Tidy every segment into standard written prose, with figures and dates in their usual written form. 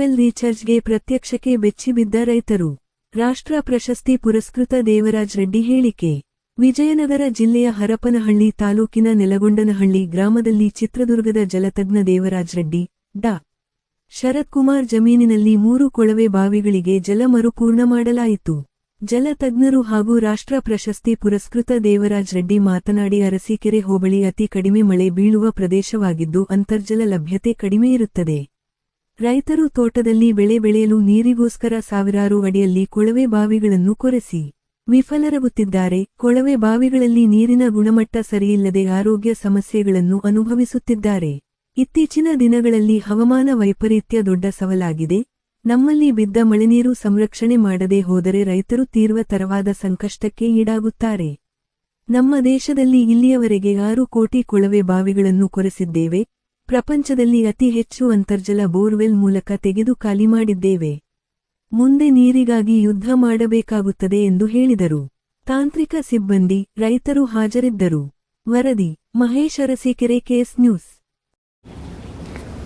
Borewell ರೀಚಾರ್ಜ್ಗೆ ಪ್ರತ್ಯಕ್ಷಕ್ಕೆ ಬೆಚ್ಚಿಬಿದ್ದ ರೈತರು. ರಾಷ್ಟ್ರ ಪ್ರಶಸ್ತಿ ಪುರಸ್ಕೃತ ದೇವರಾಜ್ ರೆಡ್ಡಿ ಹೇಳಿಕೆ. ವಿಜಯನಗರ ಜಿಲ್ಲೆಯ ಹರಪನಹಳ್ಳಿ ತಾಲೂಕಿನ ನೆಲಗೊಂಡನಹಳ್ಳಿ ಗ್ರಾಮದಲ್ಲಿ ಚಿತ್ರದುರ್ಗದ ಜಲತಜ್ಞ ದೇವರಾಜ್ ರೆಡ್ಡಿ, ಡಾ. ಶರತ್ಕುಮಾರ್ ಜಮೀನಿನಲ್ಲಿ 3 ಕೊಳವೆ ಬಾವಿಗಳಿಗೆ ಜಲ ಮರುಪೂರ್ಣ ಮಾಡಲಾಯಿತು. ಜಲತಜ್ಞರು ಹಾಗೂ ರಾಷ್ಟ್ರ ಪ್ರಶಸ್ತಿ ಪುರಸ್ಕೃತ ದೇವರಾಜ್ ರೆಡ್ಡಿ ಮಾತನಾಡಿ, ಅರಸೀಕೆರೆ ಹೋಬಳಿ ಅತಿ ಕಡಿಮೆ ಮಳೆ ಬೀಳುವ ಪ್ರದೇಶವಾಗಿದ್ದು ಅಂತರ್ಜಲ ಲಭ್ಯತೆ ಕಡಿಮೆ ಇರುತ್ತದೆ. ರೈತರು ತೋಟದಲ್ಲಿ ಬೆಳೆ ಬೆಳೆಯಲು ನೀರಿಗೋಸ್ಕರ ಸಾವಿರಾರು ಅಡಿಯಲ್ಲಿ ಕೊಳವೆ ಬಾವಿಗಳನ್ನು ಕೊರೆಸಿ ವಿಫಲರಾಗುತ್ತಿದ್ದಾರೆ. ಕೊಳವೆ ಬಾವಿಗಳಲ್ಲಿ ನೀರಿನ ಗುಣಮಟ್ಟ ಸರಿಯಿಲ್ಲದೆ ಆರೋಗ್ಯ ಸಮಸ್ಯೆಗಳನ್ನು ಅನುಭವಿಸುತ್ತಿದ್ದಾರೆ. ಇತ್ತೀಚಿನ ದಿನಗಳಲ್ಲಿ ಹವಾಮಾನ ವೈಪರೀತ್ಯ ದೊಡ್ಡ ಸವಾಲಾಗಿದೆ. ನಮ್ಮಲ್ಲಿ ಬಿದ್ದ ಮಳೆನೀರು ಸಂರಕ್ಷಣೆ ಮಾಡದೆ ಹೋದರೆ ರೈತರು ತೀವ್ರತರವಾದ ಸಂಕಷ್ಟಕ್ಕೆ ಈಡಾಗುತ್ತಾರೆ. ನಮ್ಮ ದೇಶದಲ್ಲಿ ಇಲ್ಲಿಯವರೆಗೆ 6 ಕೋಟಿ ಕೊಳವೆ ಬಾವಿಗಳನ್ನು ಕೊರೆಸಿದ್ದೇವೆ. ಪ್ರಪಂಚದಲ್ಲಿ ಅತಿ ಹೆಚ್ಚು ಅಂತರ್ಜಲ ಬೋರ್ವೆಲ್ ಮೂಲಕ ತೆಗೆದು ಖಾಲಿ ಮಾಡಿದ್ದೇವೆ. ಮುಂದೆ ನೀರಿಗಾಗಿ ಯುದ್ಧ ಮಾಡಬೇಕಾಗುತ್ತದೆ ಎಂದು ಹೇಳಿದರು. ತಾಂತ್ರಿಕ ಸಿಬ್ಬಂದಿ, ರೈತರು ಹಾಜರಿದ್ದರು. ವರದಿ ಮಹೇಶ್, ಅರಸೀಕೆರೆ, KS ನ್ಯೂಸ್.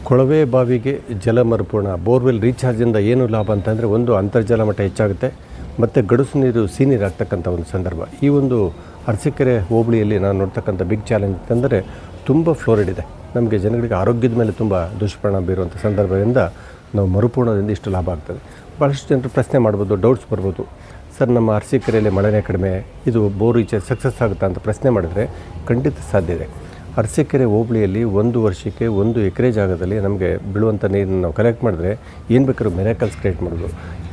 ಕೊಳವೆ ಬಾವಿಗೆ ಜಲ ಮರುಪೂರ್ಣ ಬೋರ್ವೆಲ್ ರೀಚಾರ್ಜಿಂದ ಏನು ಲಾಭ ಅಂತಂದರೆ, ಒಂದು ಅಂತರ್ಜಲ ಮಟ್ಟ ಹೆಚ್ಚಾಗುತ್ತೆ ಮತ್ತು ಗಡುಸು ನೀರು ಸಿಹಿನೀರಾಗ್ತಕ್ಕಂಥ ಒಂದು ಸಂದರ್ಭ. ಈ ಒಂದು ಅರಸೀಕೆರೆ ಹೋಬಳಿಯಲ್ಲಿ ನಾನು ನೋಡ್ತಕ್ಕಂಥ ಬಿಗ್ ಚಾಲೆಂಜ್ ಅಂತಂದರೆ ತುಂಬ ಫ್ಲೋರೈಡ್ ಇದೆ. ನಮಗೆ ಜನಗಳಿಗೆ ಆರೋಗ್ಯದ ಮೇಲೆ ತುಂಬ ದುಷ್ಪರಿಣಾಮ ಬೀರುವಂಥ ಸಂದರ್ಭದಿಂದ ನಾವು ಮರುಪೂರ್ಣದಿಂದ ಇಷ್ಟು ಲಾಭ ಆಗ್ತದೆ. ಭಾಳಷ್ಟು ಜನರು ಪ್ರಶ್ನೆ ಮಾಡ್ಬೋದು, ಡೌಟ್ಸ್ ಬರ್ಬೋದು, ಸರ್ ನಮ್ಮ ಅರಸೀಕೆರೆಯಲ್ಲಿ ಮಳೆನೇ ಕಡಿಮೆ, ಇದು ಬೋರ್ ರೀಚಾರ್ಜ್ ಸಕ್ಸಸ್ ಆಗುತ್ತಾ ಅಂತ ಪ್ರಶ್ನೆ ಮಾಡಿದರೆ ಖಂಡಿತ ಸಾಧ್ಯ ಇದೆ. ಅರಸೀಕೆರೆ ಹೋಬಳಿಯಲ್ಲಿ 1 ವರ್ಷಕ್ಕೆ 1 ಎಕರೆ ಜಾಗದಲ್ಲಿ ನಮಗೆ ಬೀಳುವಂಥ ನೀರನ್ನು ನಾವು ಕಲೆಕ್ಟ್ ಮಾಡಿದ್ರೆ ಏನು ಬೇಕಾದ್ರೂ ಮಿರಾಕಲ್ಸ್ ಕ್ರಿಯೇಟ್ ಮಾಡೋದು.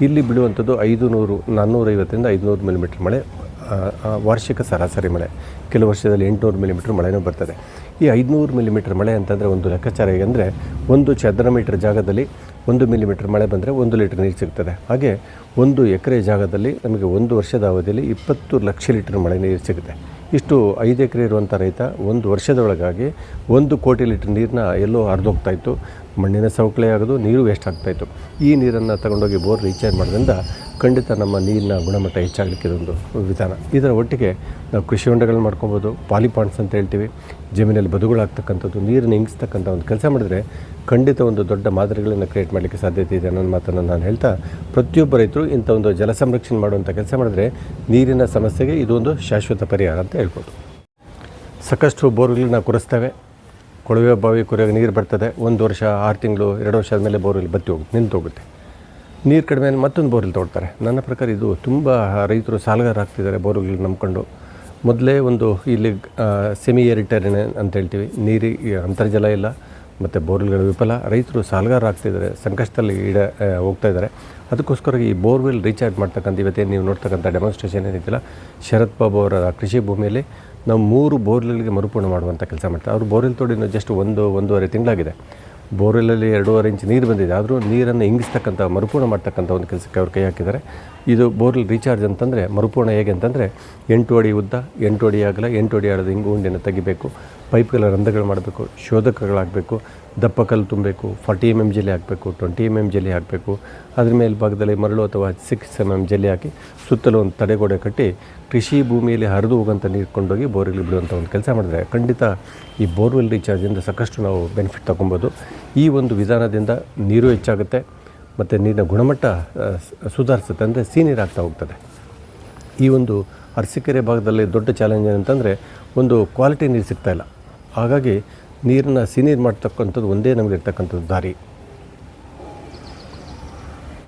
ಇಲ್ಲಿ ಬೀಳುವಂಥದ್ದು 500, 450ರಿಂದ 500 ಮಿಲಿಮೀಟ್ರ್ ಮಳೆ ವಾರ್ಷಿಕ ಸರಾಸರಿ ಮಳೆ. ಕೆಲವು ವರ್ಷದಲ್ಲಿ 800 ಮಿಲಿಮೀಟ್ರ್ ಮಳೆನೂ ಬರ್ತದೆ. ಈ 500 ಮಿಲಿಮೀಟ್ರ್ ಮಳೆ ಅಂತಂದರೆ ಒಂದು ಲೆಕ್ಕಾಚಾರ ಹೇಗೆಂದರೆ, 1 ಚದರ ಮೀಟರ್ ಜಾಗದಲ್ಲಿ 1 ಮಿಲಿಮೀಟ್ರ್ ಮಳೆ ಬಂದರೆ 1 ಲೀಟರ್ ನೀರು ಸಿಗ್ತದೆ. ಹಾಗೆ 1 ಎಕರೆ ಜಾಗದಲ್ಲಿ ನಮಗೆ 1 ವರ್ಷದ ಅವಧಿಯಲ್ಲಿ 20 ಲಕ್ಷ ಲೀಟರ್ ಮಳೆ ನೀರು ಸಿಗುತ್ತೆ. ಇಷ್ಟು 5 ಎಕರೆ ಇರುವಂಥ ರೈತ 1 ವರ್ಷದೊಳಗಾಗಿ 1 ಕೋಟಿ ಲೀಟರ್ ನೀರನ್ನ ಎಲ್ಲೋ ಹರಿದೋಗ್ತಾಯಿತ್ತು. ಮಣ್ಣಿನ ಸವಕಳಿ ಆಗೋದು, ನೀರು ವೇಸ್ಟ್ ಆಗ್ತಾಯಿತ್ತು. ಈ ನೀರನ್ನು ತಗೊಂಡೋಗಿ ಬೋರ್ ರೀಚಾರ್ಜ್ ಮಾಡೋದ್ರಿಂದ ಖಂಡಿತ ನಮ್ಮ ನೀರಿನ ಗುಣಮಟ್ಟ ಹೆಚ್ಚಾಗಲಿಕ್ಕೆ ಇದೊಂದು ವಿಧಾನ. ಇದರ ಒಟ್ಟಿಗೆ ನಾವು ಕೃಷಿ ಹೊಂಡಗಳನ್ನ ಮಾಡ್ಕೊಬೋದು, ಪಾಲಿಪಾಂಡ್ಸ್ ಅಂತ ಹೇಳ್ತೀವಿ, ಜಮೀನಲ್ಲಿ ಬದುಗಳಾಗ್ತಕ್ಕಂಥದ್ದು, ನೀರನ್ನು ಇಂಗಿಸ್ತಕ್ಕಂಥ ಒಂದು ಕೆಲಸ ಮಾಡಿದ್ರೆ ಖಂಡಿತ ಒಂದು ದೊಡ್ಡ ಮಾದರಿಗಳನ್ನು ಕ್ರಿಯೇಟ್ ಮಾಡಲಿಕ್ಕೆ ಸಾಧ್ಯತೆ ಇದೆ ಅನ್ನೋ ಮಾತನ್ನು ನಾನು ಹೇಳ್ತಾ, ಪ್ರತಿಯೊಬ್ಬ ರೈತರು ಇಂಥ ಒಂದು ಜಲ ಸಂರಕ್ಷಣೆ ಮಾಡುವಂಥ ಕೆಲಸ ಮಾಡಿದ್ರೆ ನೀರಿನ ಸಮಸ್ಯೆಗೆ ಇದೊಂದು ಶಾಶ್ವತ ಪರಿಹಾರ ಅಂತ ಹೇಳ್ಬೋದು. ಸಾಕಷ್ಟು ಬೋರ್ಗಳನ್ನ ಕೊರೆಸ್ತೇವೆ. ಕೊಳವೆ ಬಾವಿ ಕೊರೆಯಾಗ ನೀರು ಬರ್ತದೆ. 1 ವರ್ಷ, 6 ತಿಂಗಳು, 2 ವರ್ಷ ಆದಮೇಲೆ ಬೋರ್ವೆಲ್ ನಿಂತು ಹೋಗುತ್ತೆ. ನೀರು ಕಡಿಮೆ ಮತ್ತೊಂದು ಬೋರ್ವೆಲ್ ತೊಗೊಳ್ತಾರೆ. ನನ್ನ ಪ್ರಕಾರ ಇದು ತುಂಬ ರೈತರು ಸಾಲಗಾರ ಆಗ್ತಿದ್ದಾರೆ ಬೋರ್ವೆಲ್ ನಂಬ್ಕೊಂಡು. ಮೊದಲೇ ಒಂದು ಇಲ್ಲಿ ಸೆಮಿ ಏರಿಟೇರಿಯನ್ ಅಂತ ಹೇಳ್ತೀವಿ, ನೀರಿಗೆ ಅಂತರ್ಜಲ ಇಲ್ಲ ಮತ್ತು ಬೋರ್ವೆಲ್ಗಳು ವಿಫಲ. ರೈತರು ಸಾಲಗಾರ ಆಗ್ತಿದ್ದಾರೆ, ಸಂಕಷ್ಟದಲ್ಲಿ ಹೋಗ್ತಾಯಿದ್ದಾರೆ. ಅದಕ್ಕೋಸ್ಕರ ಈ ಬೋರ್ವೆಲ್ ರೀಚಾರ್ಜ್ ಮಾಡ್ತಕ್ಕಂಥ ಇವತ್ತೇನು ನೀವು ನೋಡ್ತಕ್ಕಂಥ ಡೆಮಾನ್ಸ್ಟ್ರೇಷನ್ ಏನಿದ್ದಿಲ್ಲ, ಶರತ್ ಬಾಬು ಅವರ ಕೃಷಿ ಭೂಮಿಯಲ್ಲಿ ನಾವು 3 ಬೋರ್ವೆಲ್ಗೆ ಮರುಪೂರ್ಣ ಮಾಡುವಂಥ ಕೆಲಸ ಮಾಡ್ತಾರೆ. ಅವರು ಬೋರ್ವೆಲ್ ತೋಡಿನ ಜಸ್ಟ್ 1-1.5 ತಿಂಗಳಾಗಿದೆ. ಬೋರ್ವೆಲ್ಲಲ್ಲಿ 2.5 ಇಂಚ್ ನೀರು ಬಂದಿದೆ, ಆದರೂ ನೀರನ್ನು ಇಂಗಿಸ್ತಕ್ಕಂಥ ಮರುಪೂರ್ಣ ಮಾಡ್ತಕ್ಕಂಥ ಒಂದು ಕೆಲಸಕ್ಕೆ ಅವ್ರು ಕೈ ಹಾಕಿದ್ದಾರೆ. ಇದು ಬೋರ್ವೆಲ್ ರೀಚಾರ್ಜ್ ಅಂತಂದರೆ ಮರುಪೂರ್ಣ ಹೇಗೆ ಅಂತಂದರೆ 8 ಅಡಿ ಉದ್ದ, 8 ಅಡಿ ಆಗಲ್ಲ, 8 ಅಡಿ ಆಳದ ಇಂಗುಂಡಿಯನ್ನು ತೆಗಿಬೇಕು, ಪೈಪ್ಗಳ ರಂಧ್ರಗಳು ಮಾಡಬೇಕು, ಶೋಧಕಗಳಾಗಬೇಕು, ದಪ್ಪ ಕಲ್ಲು ತುಂಬಬೇಕು, 40 mm ಜಲ್ಲಿ ಹಾಕಬೇಕು, 20 mm ಜಲ್ಲಿ ಹಾಕಬೇಕು. ಅದ್ರ ಮೇಲೆ ಭಾಗದಲ್ಲಿ ಮರಳು ಅಥವಾ 6 mm ಜಲ್ಲಿ ಹಾಕಿ ಸುತ್ತಲೂ ಒಂದು ತಡೆಗೋಡೆ ಕಟ್ಟಿ ಕೃಷಿ ಭೂಮಿಯಲ್ಲಿ ಹರಿದು ಹೋಗೋಂಥ ನೀರು ಕೊಂಡೋಗಿ ಬೋರ್ವೆಲ್ ಬಿಡುವಂಥ ಒಂದು ಕೆಲಸ ಮಾಡಿದ್ರೆ ಖಂಡಿತ ಈ ಬೋರ್ವೆಲ್ ರೀಚಾರ್ಜಿಂದ ಸಾಕಷ್ಟು ನಾವು ಬೆನಿಫಿಟ್ ತೊಗೊಬೋದು. ಈ ಒಂದು ವಿಧಾನದಿಂದ ನೀರು ಹೆಚ್ಚಾಗುತ್ತೆ ಮತ್ತು ನೀರಿನ ಗುಣಮಟ್ಟ ಸುಧಾರಿಸುತ್ತೆ, ಅಂದರೆ ಸಿಹಿನೀರಾಗ್ತಾ ಹೋಗ್ತದೆ. ಈ ಒಂದು ಅರಸೀಕೆರೆ ಭಾಗದಲ್ಲಿ ದೊಡ್ಡ ಚಾಲೆಂಜ್ ಏನಂತಂದರೆ, ಒಂದು ಕ್ವಾಲಿಟಿ ನೀರು ಸಿಗ್ತಾಯಿಲ್ಲ. ಹಾಗಾಗಿ ನೀರನ್ನ ಸಿಹಿನೀರು ಮಾಡ್ತಕ್ಕಂಥದ್ದು ಒಂದೇ ನಮಗೆ ಇರ್ತಕ್ಕಂಥದ್ದು ದಾರಿ.